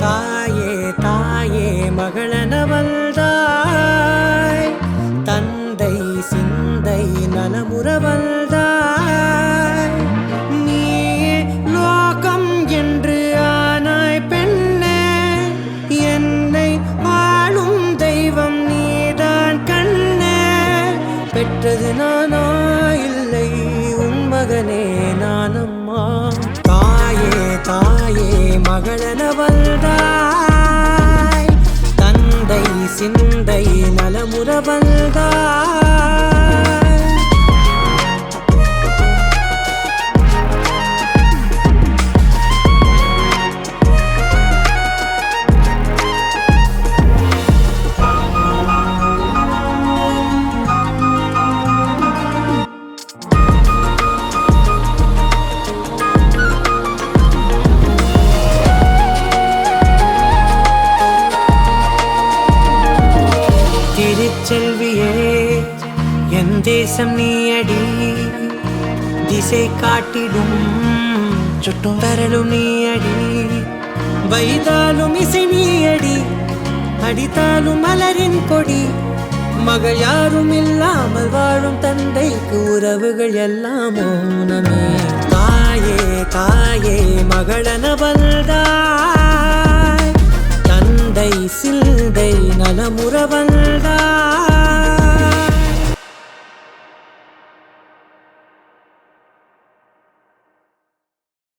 தாயே தாயே மகளென வந்தாய், தந்தை சிந்தை நலமுற வந்தாய். நீயே லோகம் என்று ஆனாய் பெண்ணே, என்னை ஆளும் தெய்வம் நீதான் கண்ணே. பெற்றது நானா இல்லை உன் மகனே நானம்மா. தாயே தாயே மகளென வந்தாய், தந்தை சிந்தை நலமுற வந்தாய். திருச்செல்வியே என் தேசம் நீயடி, திசை காட்டிடும் சுட்டும் தரலும் நீயடி. வைதாலும் இசை நீயடி, அடித்தாலும் மலரின் கொடி. மகள் யாரும் இல்லாமல் வாழும் தந்தைக்கு உறவுகள் எல்லாம் மௌனமே. தாயே தாயே மகளென வந்தாய், தந்தை சிந்தை நலமுற வந்தாய்.